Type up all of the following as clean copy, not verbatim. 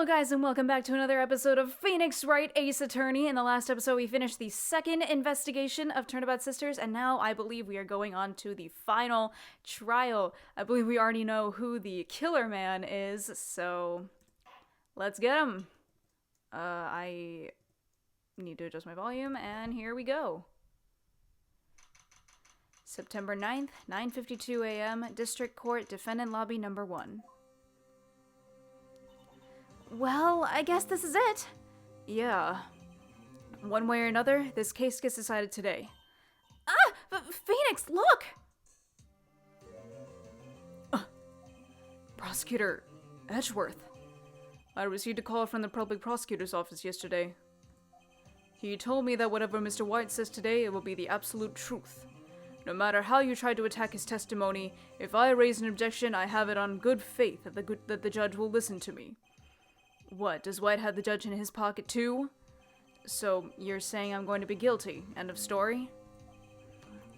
Hello guys and welcome back to another episode of Phoenix Wright Ace Attorney. In the last episode we finished the second investigation of Turnabout Sisters, and now I believe we are going on to the final trial. I believe we already know who the killer man is, so let's get him. I need to adjust my volume, and here we go. September 9th, 9:52 a.m., District Court, Defendant Lobby Number 1. Well, I guess this is it. Yeah. One way or another, this case gets decided today. Phoenix, look! Prosecutor Edgeworth. I received a call from the public prosecutor's office yesterday. He told me that whatever Mr. White says today, it will be the absolute truth. No matter how you try to attack his testimony, if I raise an objection, I have it on good faith that the judge will listen to me. What, does White have the judge in his pocket too? So, you're saying I'm going to be guilty, end of story?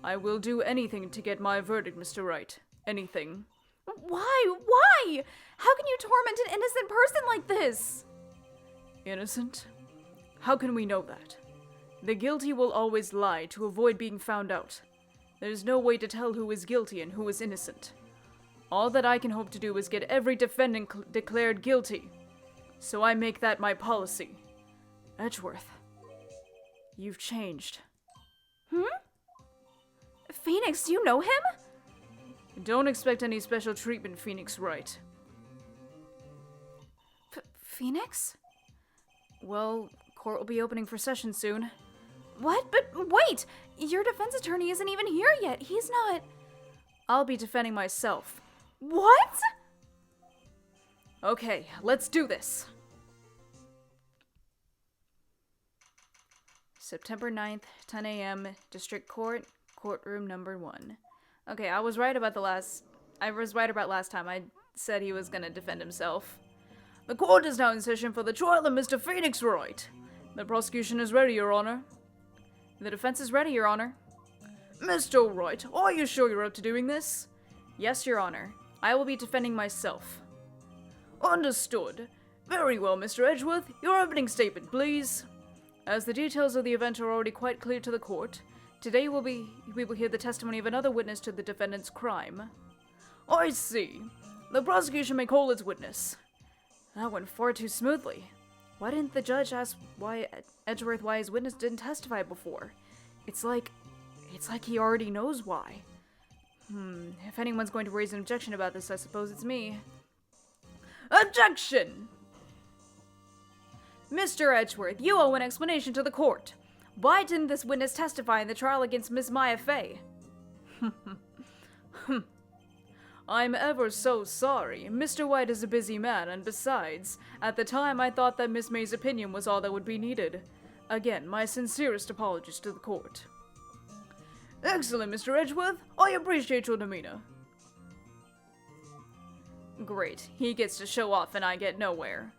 I will do anything to get my verdict, Mr. Wright. Anything. Why? Why? How can you torment an innocent person like this? Innocent? How can we know that? The guilty will always lie to avoid being found out. There's no way to tell who is guilty and who is innocent. All that I can hope to do is get every defendant declared guilty. So I make that my policy. Edgeworth, you've changed. Phoenix, you know him? Don't expect any special treatment, Phoenix Wright. Phoenix? Well, court will be opening for session soon. What? But wait! Your defense attorney isn't even here yet. He's not... I'll be defending myself. What? Okay, let's do this. September 9th, 10 a.m., District Court, Courtroom Number 1. Okay, I was right about last time. I said he was gonna defend himself. The court is now in session for the trial of Mr. Phoenix Wright. The prosecution is ready, Your Honor. The defense is ready, Your Honor. Mr. Wright, are you sure you're up to doing this? Yes, Your Honor. I will be defending myself. Understood. Very well, Mr. Edgeworth. Your opening statement, please. As the details of the event are already quite clear to the court, today we will hear the testimony of another witness to the defendant's crime. I see. The prosecution may call its witness. That went far too smoothly. Why didn't the judge ask Edgeworth why his witness didn't testify before? It's like he already knows why. If anyone's going to raise an objection about this, I suppose it's me. Objection! Mr. Edgeworth, you owe an explanation to the court. Why didn't this witness testify in the trial against Miss Maya Fey? I'm ever so sorry. Mr. White is a busy man, and besides, at the time I thought that Miss May's opinion was all that would be needed. Again, my sincerest apologies to the court. Excellent, Mr. Edgeworth. I appreciate your demeanor. Great. He gets to show off and I get nowhere.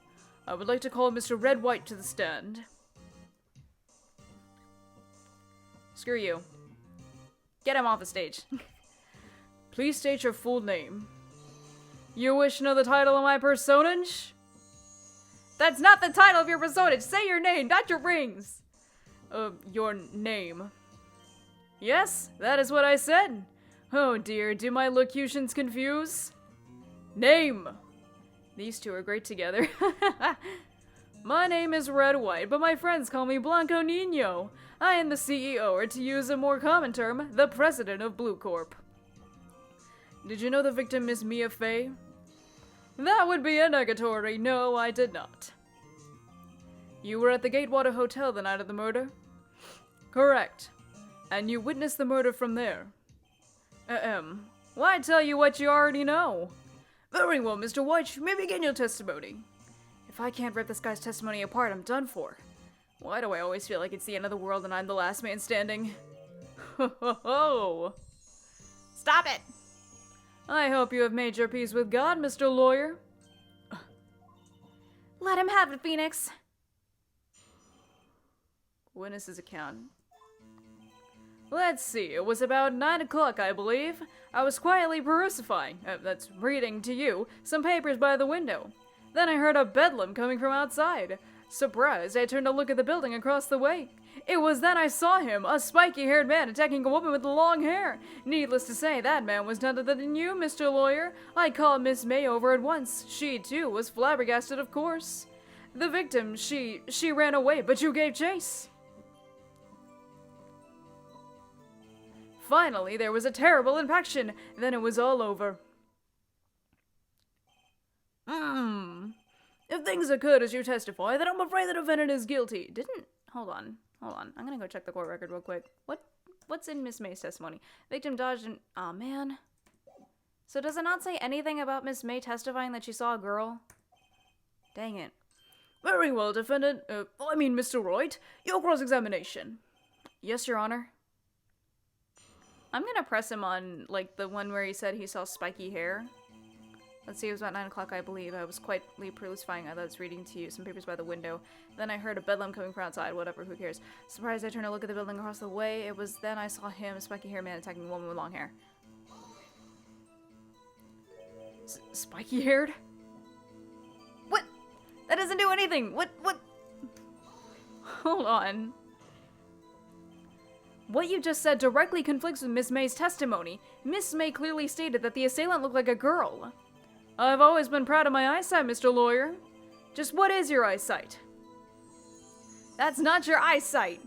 I would like to call Mr. Red White to the stand. Screw you. Get him off the stage. Please state your full name. You wish to know the title of my personage? That's not the title of your personage! Say your name, not your rings! Your name. Yes, that is what I said. Oh dear, do my locutions confuse? Name! These two are great together. My name is Red White, but my friends call me Blanco Nino. I am the CEO, or to use a more common term, the president of Blue Corp. Did you know the victim, Miss Mia Fey? That would be a negatory. No, I did not. You were at the Gatewater Hotel the night of the murder? Correct. And you witnessed the murder from there? Why tell you what you already know? Very well, Mr. White, you may begin your testimony. If I can't rip this guy's testimony apart, I'm done for. Why do I always feel like it's the end of the world and I'm the last man standing? Ho ho ho! Stop it! I hope you have made your peace with God, Mr. Lawyer. Let him have it, Phoenix. Witness's account. Let's see, it was about 9 o'clock, I believe. I was quietly perusifying, that's reading to you, some papers by the window. Then I heard a bedlam coming from outside. Surprised, I turned to look at the building across the way. It was then I saw him, a spiky-haired man attacking a woman with long hair. Needless to say, that man was none other than you, Mr. Lawyer. I called Miss May over at once. She, too, was flabbergasted, of course. The victim, she ran away, but you gave chase. Finally, there was a terrible impaction. Then it was all over. If things occurred as you testify, then I'm afraid the defendant is guilty. Hold on. I'm gonna go check the court record real quick. What's in Miss May's testimony? Victim dodged and... Aw, man. So does it not say anything about Miss May testifying that she saw a girl? Dang it. Very well, defendant. Mr. Wright. Your cross-examination. Yes, Your Honor. I'm gonna press him on, like, the one where he said he saw spiky hair. Let's see, it was about 9 o'clock, I believe. I was quietly perusing. I was reading to you some papers by the window. Then I heard a bedlam coming from outside. Whatever, who cares? Surprised, I turned to look at the building across the way. It was then I saw him, a spiky-haired man, attacking a woman with long hair. Spiky-haired? What? That doesn't do anything! What? Hold on. What you just said directly conflicts with Miss May's testimony. Miss May clearly stated that the assailant looked like a girl. I've always been proud of my eyesight, Mr. Lawyer. Just what is your eyesight? That's not your eyesight.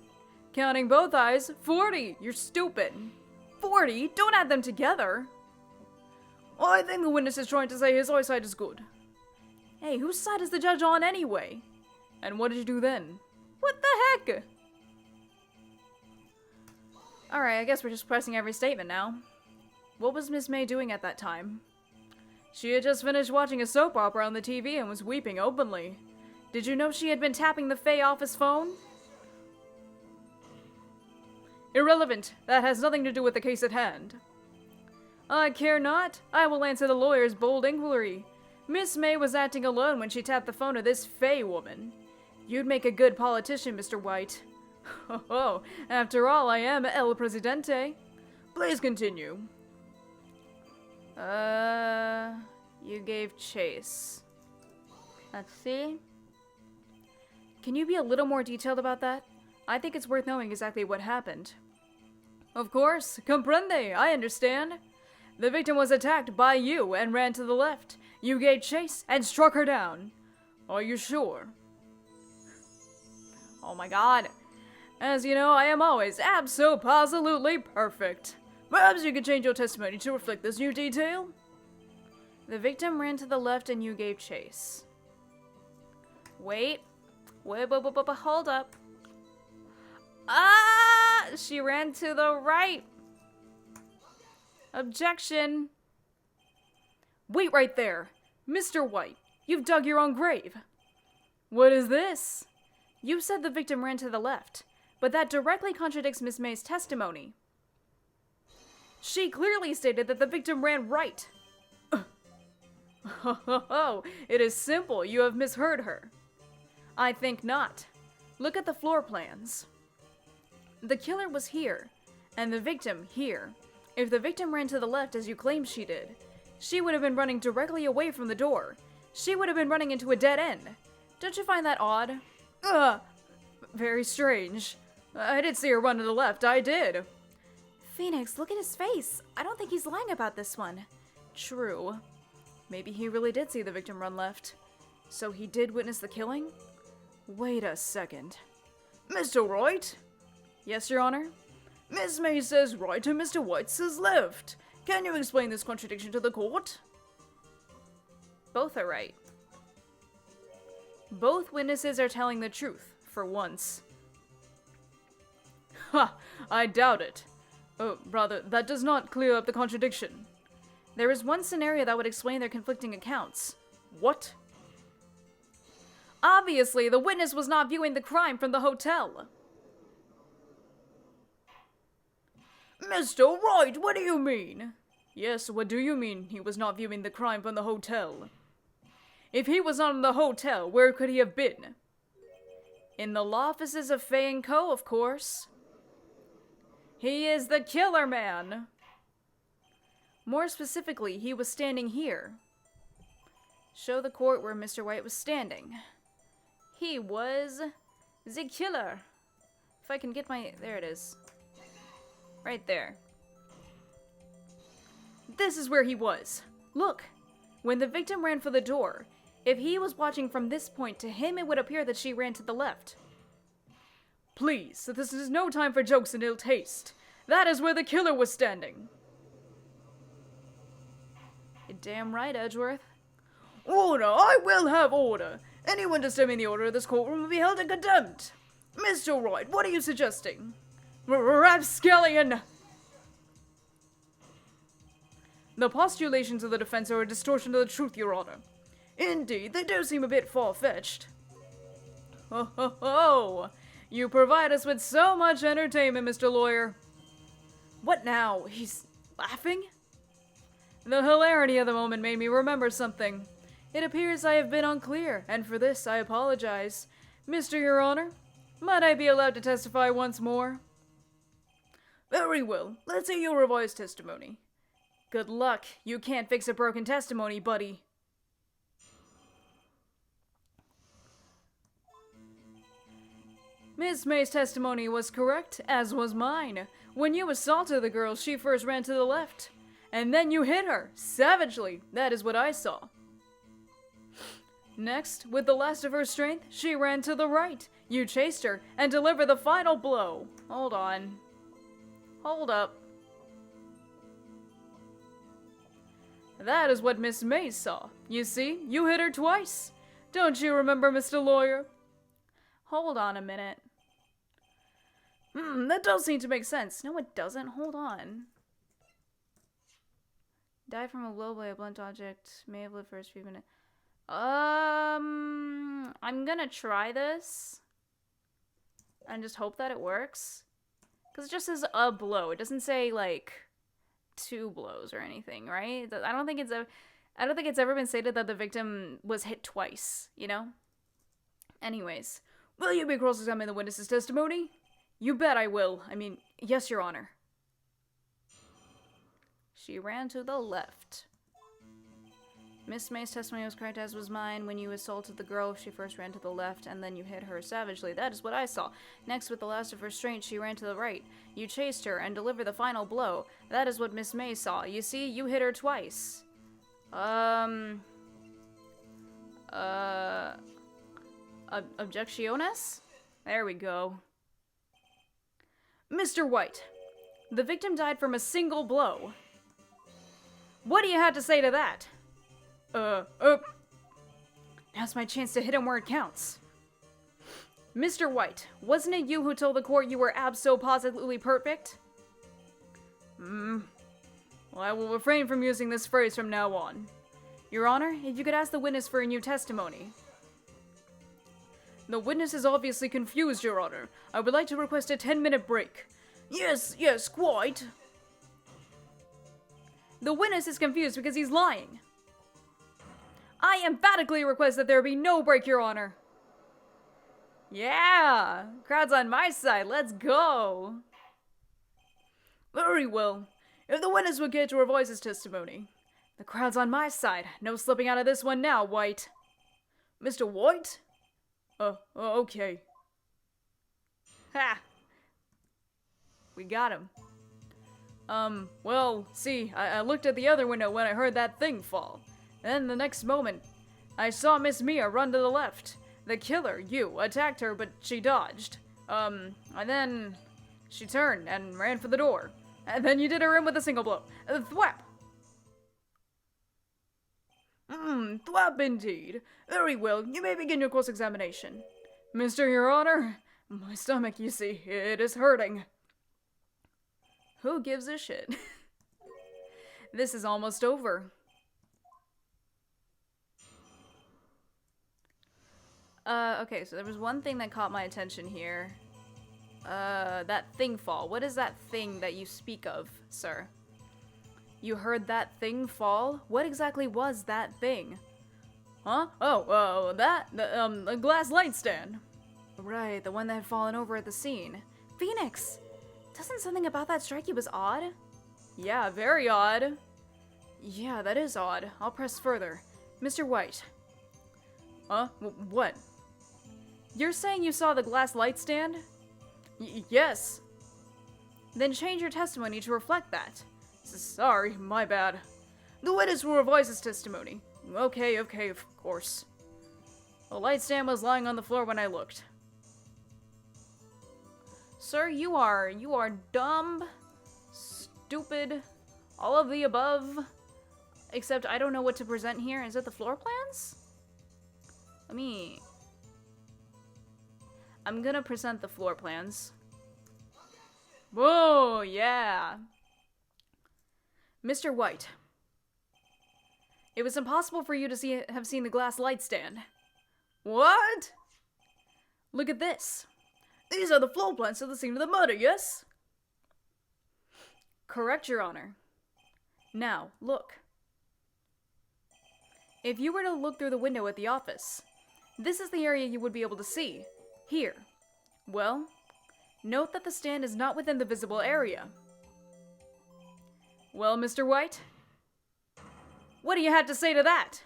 Counting both eyes, 40. You're stupid. 40? Don't add them together. Well, I think the witness is trying to say his eyesight is good. Hey, whose side is the judge on anyway? And what did you do then? What the heck? Alright, I guess we're just pressing every statement now. What was Miss May doing at that time? She had just finished watching a soap opera on the TV and was weeping openly. Did you know she had been tapping the Faye office phone? Irrelevant. That has nothing to do with the case at hand. I care not. I will answer the lawyer's bold inquiry. Miss May was acting alone when she tapped the phone of this Faye woman. You'd make a good politician, Mr. White. Oh, after all, I am El Presidente. Please continue. You gave chase. Let's see. Can you be a little more detailed about that? I think it's worth knowing exactly what happened. Of course, comprende, I understand. The victim was attacked by you and ran to the left. You gave chase and struck her down. Are you sure? Oh my god. As you know, I am always abso-positively perfect. Perhaps you could change your testimony to reflect this new detail? The victim ran to the left and you gave chase. Wait, hold up. She ran to the right. Objection. Wait right there. Mr. White, you've dug your own grave. What is this? You said the victim ran to the left, but that directly contradicts Miss May's testimony. She clearly stated that the victim ran right. Oh, it is simple. You have misheard her. I think not. Look at the floor plans. The killer was here, and the victim here. If the victim ran to the left as you claimed she did, she would have been running directly away from the door. She would have been running into a dead end. Don't you find that odd? Very strange. I did see her run to the left, I did. Phoenix, look at his face. I don't think he's lying about this one. True. Maybe he really did see the victim run left. So he did witness the killing? Wait a second. Mr. Wright? Yes, Your Honor? Miss May says right and Mr. White says left. Can you explain this contradiction to the court? Both are right. Both witnesses are telling the truth, for once. Ha! I doubt it. Oh, rather, that does not clear up the contradiction. There is one scenario that would explain their conflicting accounts. What? Obviously, the witness was not viewing the crime from the hotel. Mr. Wright, what do you mean? Yes, what do you mean he was not viewing the crime from the hotel? If he was not in the hotel, where could he have been? In the law offices of Faye & Co., of course. He is the killer man. More specifically, he was standing here. Show the court where Mr. White was standing. He was the killer. If I can get my... There it is. Right there. This is where he was. Look. When the victim ran for the door, if he was watching from this point, to him it would appear that she ran to the left. Please, this is no time for jokes and ill taste. That is where the killer was standing. You're damn right, Edgeworth. Order! I will have order! Anyone disturbing the order of this courtroom will be held in contempt! Mr. Wright, what are you suggesting? Rapscallion! The postulations of the defense are a distortion of the truth, Your Honor. Indeed, they do seem a bit far-fetched. Ho ho ho! You provide us with so much entertainment, Mr. Lawyer. What now? He's laughing? The hilarity of the moment made me remember something. It appears I have been unclear, and for this I apologize. Mr. Your Honor, might I be allowed to testify once more? Very well. Let's hear your revised testimony. Good luck. You can't fix a broken testimony, buddy. Miss May's testimony was correct, as was mine. When you assaulted the girl, she first ran to the left. And then you hit her, savagely. That is what I saw. Next, with the last of her strength, she ran to the right. You chased her and delivered the final blow. Hold on. Hold up. That is what Miss May saw. You see, you hit her twice. Don't you remember, Mr. Lawyer? Hold on a minute. That does seem to make sense. No, it doesn't. Hold on. Died from a blow by a blunt object. May have lived first few minutes. I'm gonna try this. And just hope that it works. Because it just says a blow. It doesn't say, like, 2 blows or anything, right? I don't think it's ever been stated that the victim was hit twice, you know? Anyways. Will you be cross-examining the witness's testimony? You bet I will. I mean, yes, Your Honor. She ran to the left. Miss May's testimony was correct, as was mine. When you assaulted the girl, she first ran to the left, and then you hit her savagely. That is what I saw. Next, with the last of her strength, she ran to the right. You chased her and delivered the final blow. That is what Miss May saw. You see, you hit her twice. Objectiones? There we go. Mr. White, the victim died from a single blow. What do you have to say to that? Now's my chance to hit him where it counts. Mr. White, wasn't it you who told the court you were abso-positively perfect? Well, I will refrain from using this phrase from now on. Your Honor, if you could ask the witness for a new testimony. The witness is obviously confused, Your Honor. I would like to request a 10-minute break. Yes, quite. The witness is confused because he's lying. I emphatically request that there be no break, Your Honor. Yeah! Crowd's on my side, let's go! Very well. If the witness would get to revise his testimony. The crowd's on my side. No slipping out of this one now, White. Mr. White? Okay. Ha! We got him. Well, see, I looked at the other window when I heard that thing fall. Then the next moment, I saw Miss Mia run to the left. The killer, you, attacked her, but she dodged. And then she turned and ran for the door. And then you did her in with a single blow. Thwap! Thwap indeed. Very well, you may begin your cross-examination. Mr. Your Honor, my stomach, you see, it is hurting. Who gives a shit? This is almost over. Okay, so there was one thing that caught my attention here. That thing fall. What is that thing that you speak of, sir? You heard that thing fall? What exactly was that thing? Huh? Oh, a glass light stand. Right, the one that had fallen over at the scene. Phoenix! Doesn't something about that strike you as odd? Yeah, very odd. Yeah, that is odd. I'll press further. Mr. White. Huh? What? You're saying you saw the glass light stand? Yes. Then change your testimony to reflect that. Sorry, my bad. The witness will revise his testimony. Okay, of course. The light stand was lying on the floor when I looked. Sir, you are dumb, stupid, all of the above. Except I don't know what to present here. Is it the floor plans? I'm gonna present the floor plans. Whoa, yeah. Mr. White. It was impossible for you to have seen the glass light stand. What? Look at this. These are the floor plans to the scene of the murder, yes? Correct, Your Honor. Now, look. If you were to look through the window at the office, this is the area you would be able to see. Here. Well, note that the stand is not within the visible area. Well, Mr. White? What do you have to say to that?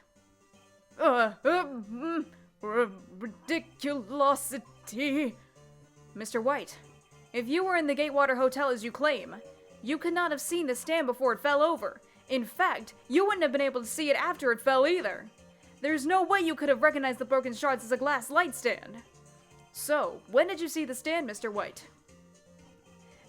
Ridiculosity. Mr. White, if you were in the Gatewater Hotel as you claim, you could not have seen the stand before it fell over. In fact, you wouldn't have been able to see it after it fell either. There's no way you could have recognized the broken shards as a glass light stand. So, when did you see the stand, Mr. White?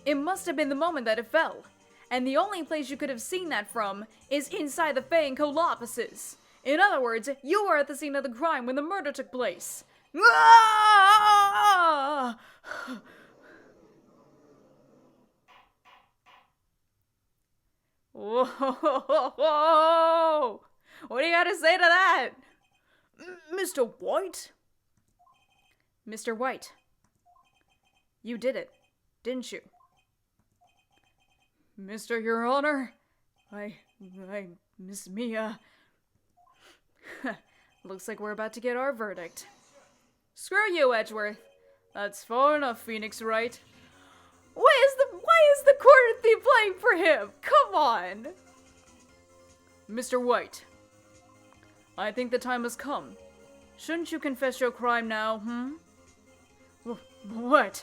It must have been the moment that it fell. And the only place you could have seen that from is inside the Fei & Co. law offices. In other words, you were at the scene of the crime when the murder took place. Ah! Whoa! What do you got to say to that? Mr. White? Mr. White, you did it, didn't you? Mr. Your Honor, Miss Mia. Looks like we're about to get our verdict. Screw you, Edgeworth. That's far enough, Phoenix Wright. Why is the court theme playing for him? Come on! Mr. White, I think the time has come. Shouldn't you confess your crime now, What?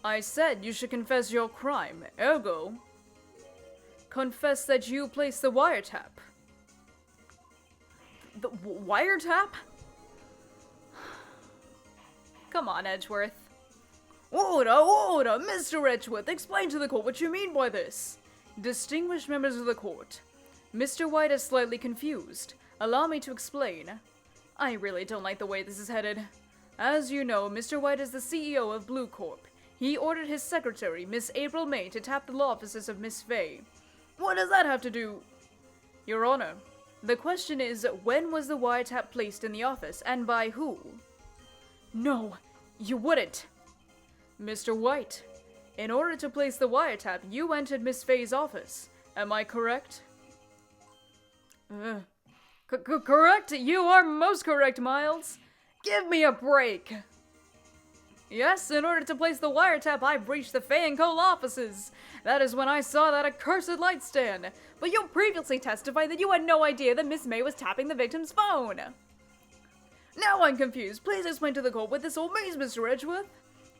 I said you should confess your crime, ergo, confess that you placed the wiretap. The wiretap? Come on, Edgeworth. Order, Mr. Edgeworth, explain to the court what you mean by this. Distinguished members of the court, Mr. White is slightly confused. Allow me to explain. I really don't like the way this is headed. As you know, Mr. White is the CEO of Blue Corp. He ordered his secretary, Miss April May, to tap the law offices of Miss Fey. What does that have to do? Your Honor, the question is, when was the wiretap placed in the office, and by who? No, you wouldn't. Mr. White, in order to place the wiretap, you entered Miss Fey's office. Am I correct? Correct? You are most correct, Miles. Give me a break. Yes, in order to place the wiretap, I breached the Fei & Co. offices. That is when I saw that accursed light stand. But you previously testified that you had no idea that Miss May was tapping the victim's phone. Now I'm confused. Please explain to the court what this all means, Mr. Edgeworth.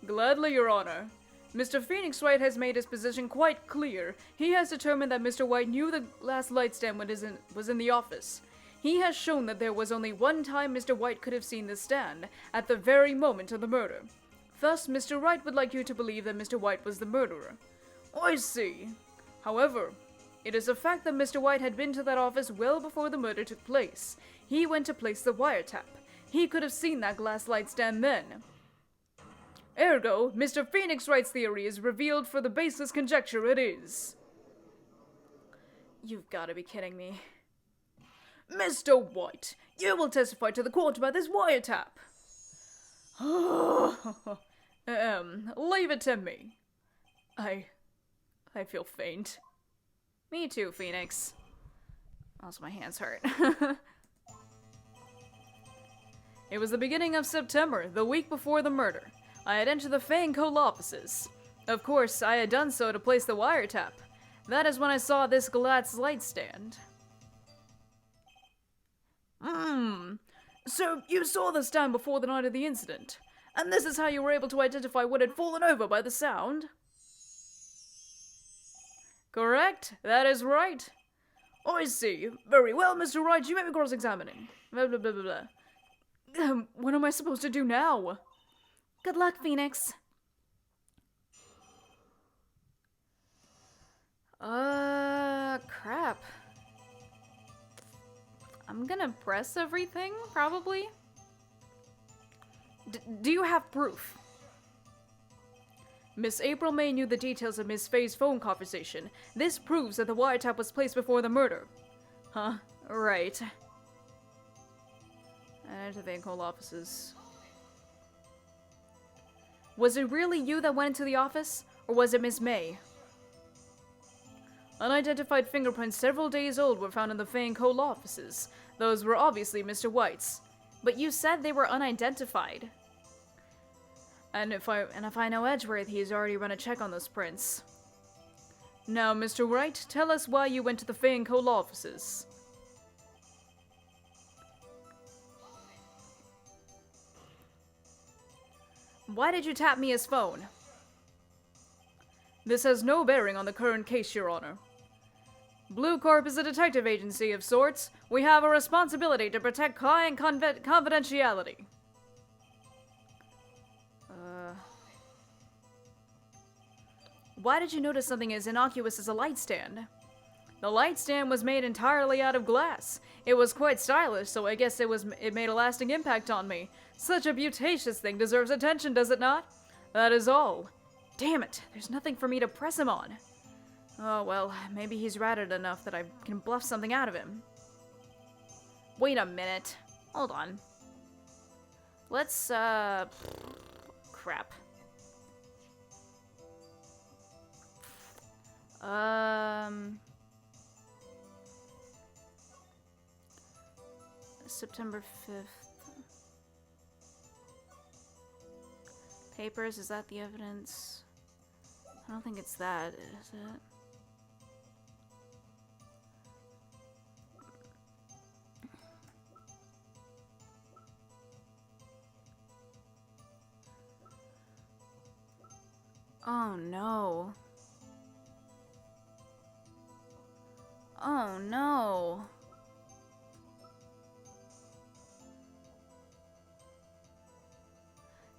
Gladly, Your Honor. Mr. Phoenix Wright has made his position quite clear. He has determined that Mr. White knew the last light stand was in the office. He has shown that there was only one time Mr. White could have seen the stand, at the very moment of the murder. Thus, Mr. Wright would like you to believe that Mr. White was the murderer. I see. However, it is a fact that Mr. White had been to that office well before the murder took place. He went to place the wiretap. He could have seen that glass light stand then. Ergo, Mr. Phoenix Wright's theory is revealed for the baseless conjecture it is. You've got to be kidding me. Mr. White, you will testify to the court about this wiretap. Leave it to me. I feel faint. Me too, Phoenix. Also, my hands hurt. It was the beginning of September, the week before the murder. I had entered the Fei & Co. offices. Of course, I had done so to place the wiretap. That is when I saw this glass light stand. So you saw the stand before the night of the incident, and this is how you were able to identify what had fallen over by the sound? Correct, that is right. I see. Very well, Mr. Wright, you may be cross-examining. Blah, blah, blah, blah, blah. What am I supposed to do now? Good luck, Phoenix. Crap. I'm gonna press everything, probably. Do you have proof? Miss April May knew the details of Miss Faye's phone conversation. This proves that the wiretap was placed before the murder. Huh? Right. And to the Cole offices. Was it really you that went into the office, or was it Miss May? Unidentified fingerprints several days old were found in the Fay and Cole offices. Those were obviously Mr. White's. But you said they were unidentified. And if I know Edgeworth, he's already run a check on those prints. Now, Mr. Wright, tell us why you went to the Fay and Cole offices. Why did you tap Mia's phone? This has no bearing on the current case, Your Honor. Blue Corp is a detective agency of sorts. We have a responsibility to protect client confidentiality. Why did you notice something as innocuous as a light stand? The light stand was made entirely out of glass. It was quite stylish, so I guess it made a lasting impact on me. Such a beauticious thing deserves attention, does it not? That is all. Damn it, there's nothing for me to press him on. Oh well, maybe he's ratted enough that I can bluff something out of him. Wait a minute. Hold on. Let's, crap. September 5th. Papers, is that the evidence? I don't think it's that, is it? Oh no. Oh no.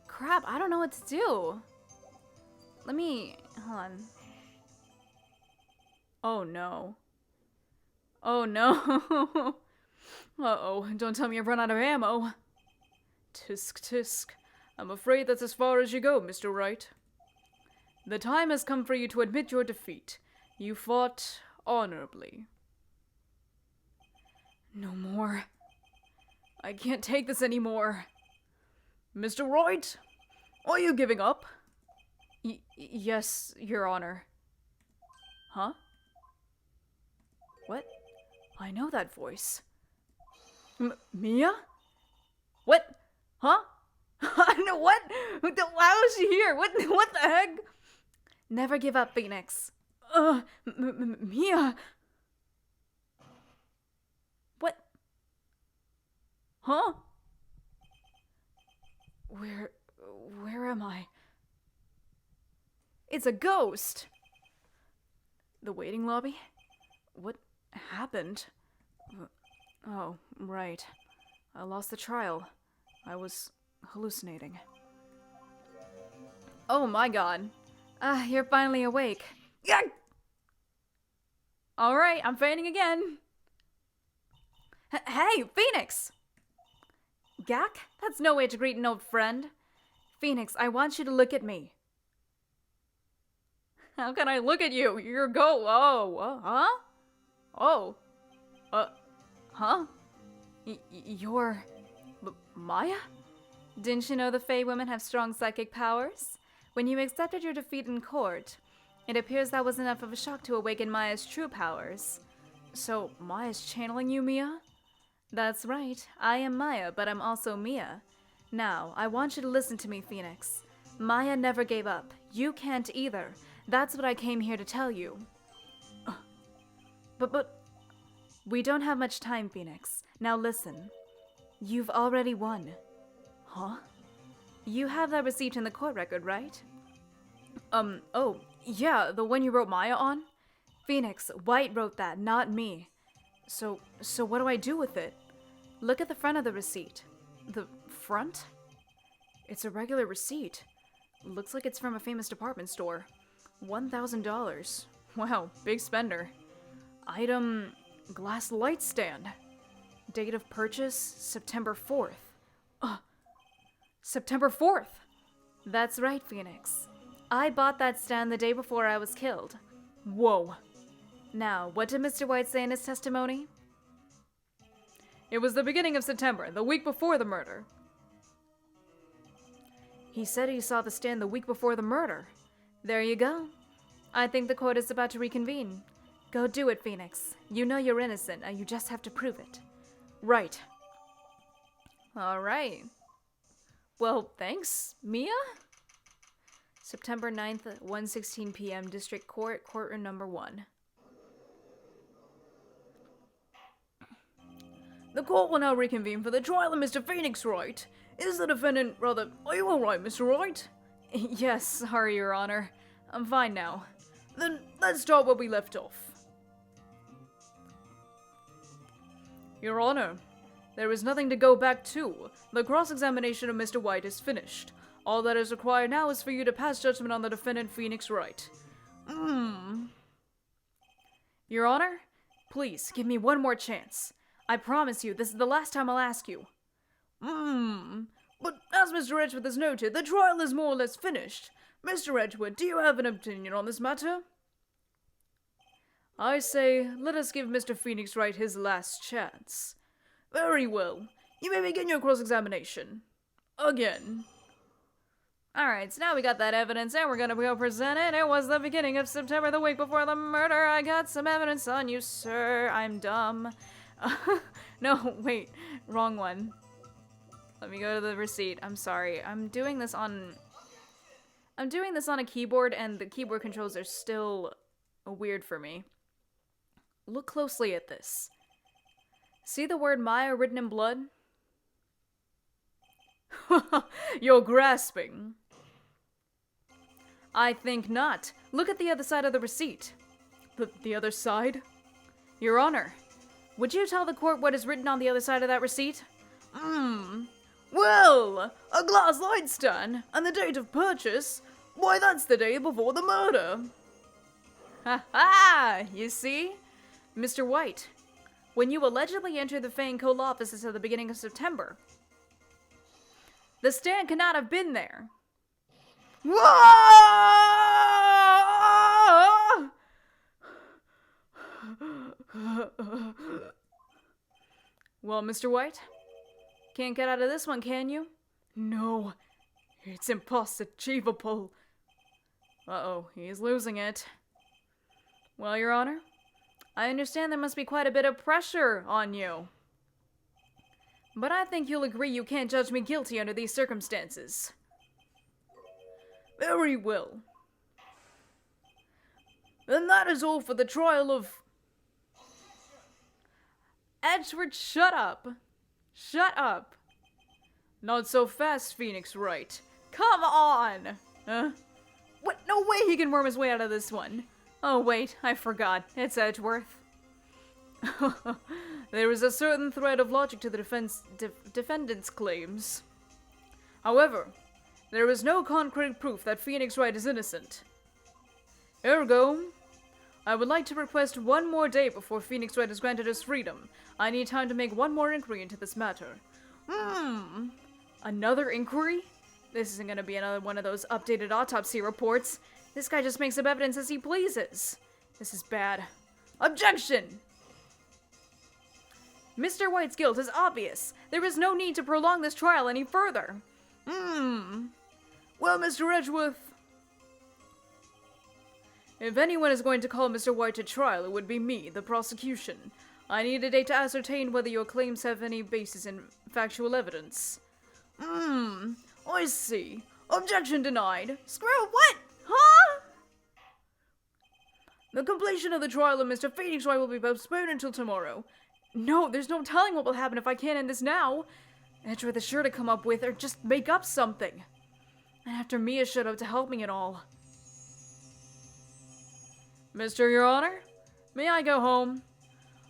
Crap, I don't know what to do. Hold on. Oh no. Oh no. Uh-oh, don't tell me I've run out of ammo. Tisk tisk. I'm afraid that's as far as you go, Mr. Wright. The time has come for you to admit your defeat. You fought honorably. No more. I can't take this anymore. Mr. Wright, are you giving up? Yes, Your Honor. Huh? What? I know that voice. Mia? What? Huh? No, what? Why was she here? What the heck? Never give up, Phoenix. Mia? What? Huh? Where am I? It's a ghost! The waiting lobby? What happened? Oh, right. I lost the trial. I was hallucinating. Oh my god. You're finally awake. Alright, I'm fainting again. Hey, Phoenix! Gak? That's no way to greet an old friend. Phoenix, I want you to look at me. How can I look at you? You're huh? Oh. Huh? You're... Maya? Didn't you know the Fae women have strong psychic powers? When you accepted your defeat in court, it appears that was enough of a shock to awaken Maya's true powers. So, Maya's channeling you, Mia? That's right. I am Maya, but I'm also Mia. Now, I want you to listen to me, Phoenix. Maya never gave up. You can't either. That's what I came here to tell you. But... We don't have much time, Phoenix. Now listen. You've already won. Huh? You have that receipt in the court record, right? Oh, yeah, the one you wrote Maya on? Phoenix, Wright wrote that, not me. So what do I do with it? Look at the front of the receipt. The front? It's a regular receipt. Looks like it's from a famous department store. $1,000. Wow, big spender. Item, glass light stand. Date of purchase, September 4th. September 4th! That's right, Phoenix. I bought that stand the day before I was killed. Whoa. Now, what did Mr. White say in his testimony? It was the beginning of September, the week before the murder. He said he saw the stand the week before the murder. There you go. I think the court is about to reconvene. Go do it, Phoenix. You know you're innocent, and you just have to prove it. Right. Alright. Well, thanks, Mia? September 9th, 1:16 p.m., District Court, Courtroom Number 1. The court will now reconvene for the trial of Mr. Phoenix Wright. Is the defendant rather... Are you alright, Mr. Wright? Yes, sorry, Your Honor. I'm fine now. Then let's start where we left off. Your Honor, there is nothing to go back to. The cross-examination of Mr. White is finished. All that is required now is for you to pass judgment on the defendant Phoenix Wright. Your Honor, please give me one more chance. I promise you, this is the last time I'll ask you. But as Mr. Edgeworth has noted, the trial is more or less finished. Mr. Edgeworth, do you have an opinion on this matter? I say, let us give Mr. Phoenix Wright his last chance. Very well. You may begin your cross-examination. Again. Alright, so now we got that evidence, and we're gonna go present it. It was the beginning of September, the week before the murder. I got some evidence on you, sir. I'm dumb. No, wait. Wrong one. Let me go to the receipt. I'm sorry. I'm doing this on a keyboard, and the keyboard controls are still weird for me. Look closely at this. See the word Maya written in blood? You're grasping. I think not. Look at the other side of the receipt. The other side? Your Honor, would you tell the court what is written on the other side of that receipt? Well, a glass light stand, and the date of purchase, why that's the day before the murder. Ha ha! You see? Mr. White, when you allegedly entered the Fane Cole offices at the beginning of September, the stand could not have been there. Well, Mr. White, can't get out of this one, can you? No, it's impossible. Uh-oh, he's losing it. Well, Your Honor, I understand there must be quite a bit of pressure on you. But I think you'll agree you can't judge me guilty under these circumstances. Very well. Then that is all for the trial of... Edgeworth, shut up. Shut up. Not so fast, Phoenix Wright. Come on! What? No way he can worm his way out of this one. Oh, wait, I forgot. It's Edgeworth. There is a certain thread of logic to the defendant's claims. However, there is no concrete proof that Phoenix Wright is innocent. Ergo, I would like to request one more day before Phoenix Wright is granted his freedom. I need time to make one more inquiry into this matter. Another inquiry? This isn't gonna be another one of those updated autopsy reports. This guy just makes up evidence as he pleases. This is bad. Objection! Mr. White's guilt is obvious. There is no need to prolong this trial any further. Well, Mr. Edgeworth, if anyone is going to call Mr. White to trial, it would be me, the prosecution. I need a date to ascertain whether your claims have any basis in factual evidence. I see. Objection denied. Screw what? Huh? The completion of the trial of Mr. Phoenix Wright will be postponed until tomorrow. No, there's no telling what will happen if I can't end this now. Edgeworth is sure to come up with or just make up something. And after Mia showed up to help me and all. Mr. Your Honor, may I go home?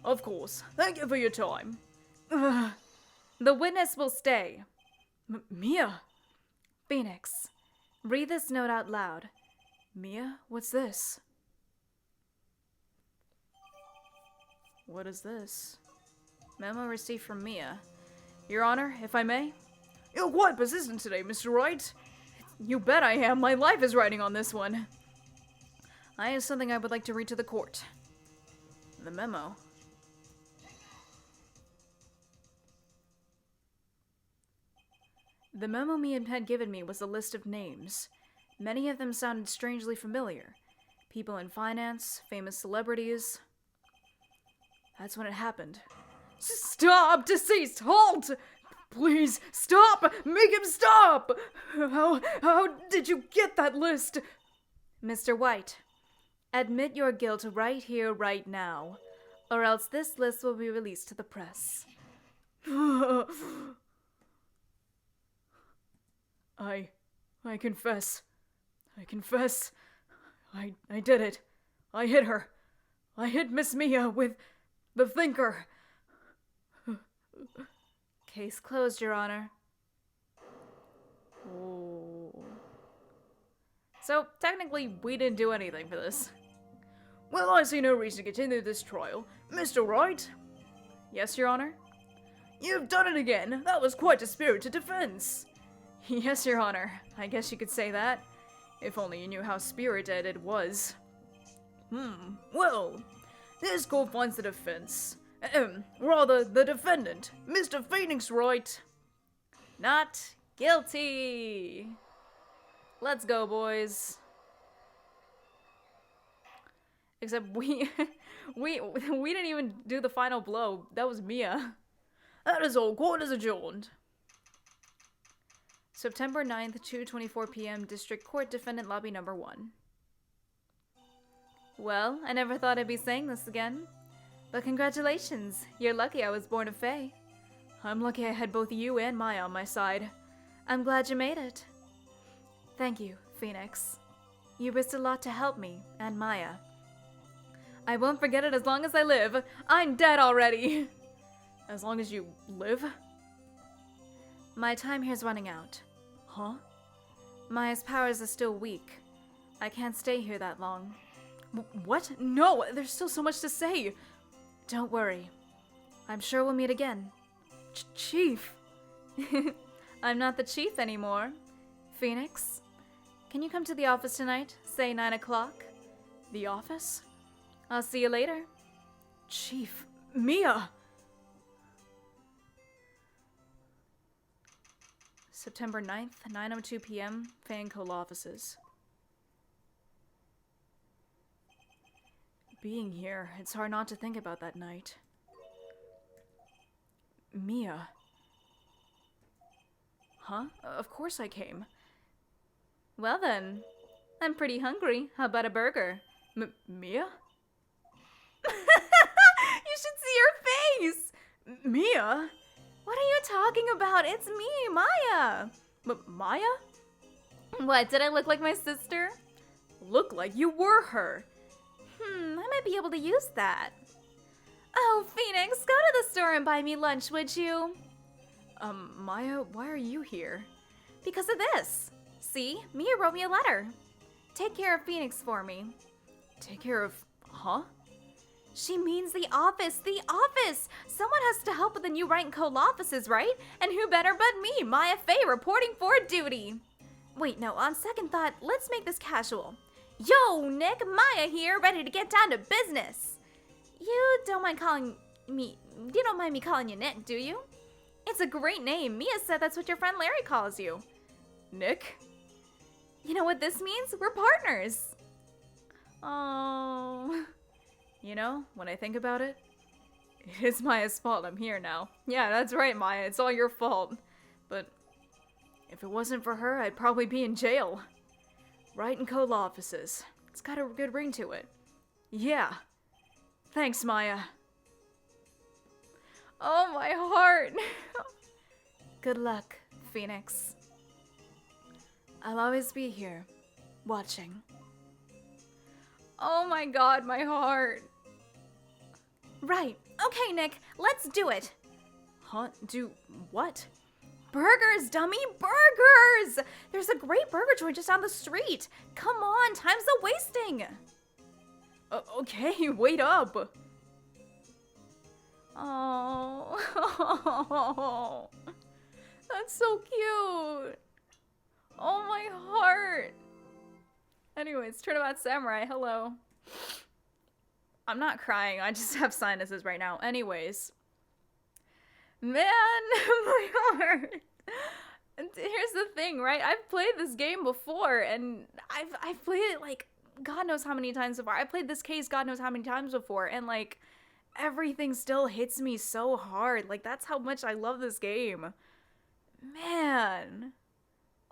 Of course. Thank you for your time. The witness will stay. Mia? Phoenix, read this note out loud. Mia, what's this? What is this? Memo received from Mia. Your Honor, if I may? You're quite persistent today, Mr. Wright. You bet I am. My life is riding on this one. I have something I would like to read to the court. The memo. The memo Mia had given me was a list of names. Many of them sounded strangely familiar. People in finance, famous celebrities. That's when it happened. Stop! Deceased! Halt! Please, stop! Make him stop! How did you get that list? Mr. White, admit your guilt right here, right now, or else this list will be released to the press. I confess. I confess. I did it. I hit her. I hit Miss Mia with the thinker. Case closed, Your Honor. Oh. So, technically, we didn't do anything for this. Well, I see no reason to continue this trial. Mr. Wright? Yes, Your Honor? You've done it again. That was quite a spirited defense. Yes, Your Honor. I guess you could say that. If only you knew how spirited it was. Well, this court finds the defense. Rather, the defendant, Mr. Phoenix Wright, not guilty. Let's go, boys. Except we didn't even do the final blow. That was Mia. That is all. Court is adjourned. September 9th, 2:24 p.m. District Court, Defendant Lobby Number 1. Well, I never thought I'd be saying this again. But congratulations. You're lucky I was born a fae. I'm lucky I had both you and Maya on my side. I'm glad you made it. Thank you, Phoenix. You risked a lot to help me, and Maya. I won't forget it as long as I live. I'm dead already. As long as you live? My time here's running out. Huh? Maya's powers are still weak. I can't stay here that long. What? No, there's still so much to say. Don't worry. I'm sure we'll meet again. Chief. I'm not the chief anymore. Phoenix, can you come to the office tonight? Say 9 o'clock. The office? I'll see you later. Chief. Mia! September 9th, 9:02 p.m., Fanco offices. Being here, it's hard not to think about that night. Mia. Huh? Of course I came. Well then, I'm pretty hungry. How about a burger? Mia? You should see your face! Mia? What are you talking about? It's me, Maya! Maya? What, did I look like my sister? Look like you were her. I might be able to use that. Oh, Phoenix, go to the store and buy me lunch, would you? Maya, why are you here? Because of this. See, Mia wrote me a letter. Take care of Phoenix for me. Take care of... Huh? She means the office, the office! Someone has to help with the new Wright & Co. offices, right? And who better but me, Maya Faye, reporting for duty. Wait, no, on second thought, let's make this casual. Yo, Nick, Maya here, ready to get down to business. You don't mind me calling you Nick, do you? It's a great name. Mia said that's what your friend Larry calls you. Nick? You know what this means? We're partners. Oh... You know, when I think about it, it's Maya's fault I'm here now. Yeah, that's right, Maya, it's all your fault. But if it wasn't for her, I'd probably be in jail. Wright & Co. law offices. It's got a good ring to it. Yeah. Thanks, Maya. Oh, my heart. Good luck, Phoenix. I'll always be here, watching. Oh my god, my heart. Right. Okay, Nick, let's do it. Huh? Do what? Burgers, dummy, burgers! There's a great burger joint just down the street. Come on, time's a wasting. Okay, wait up. Oh, that's so cute. Oh, my heart. Anyways, Turnabout Samurai, hello. I'm not crying, I just have sinuses right now. Anyways. Man, my heart. And here's the thing, right? I've played this game before, and I've played it, like, God knows how many times before. I played this case God knows how many times before, and, like, everything still hits me so hard. Like, that's how much I love this game. Man.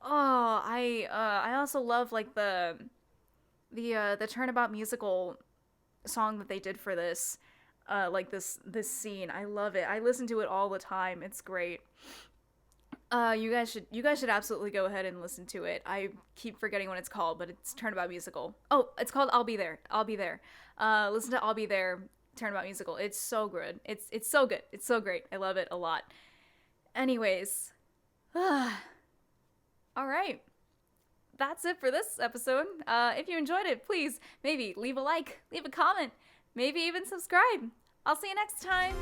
Oh, I also love, like, the Turnabout musical song that they did for this. Like, this scene. I love it. I listen to it all the time. It's great. You guys should absolutely go ahead and listen to it. I keep forgetting what it's called, but it's Turnabout Musical. Oh, it's called I'll Be There. I'll Be There. Listen to I'll Be There, Turnabout Musical. It's so good. It's so good. It's so great. I love it a lot. Anyways. Alright. That's it for this episode. If you enjoyed it, please maybe leave a like, leave a comment, maybe even subscribe. I'll see you next time.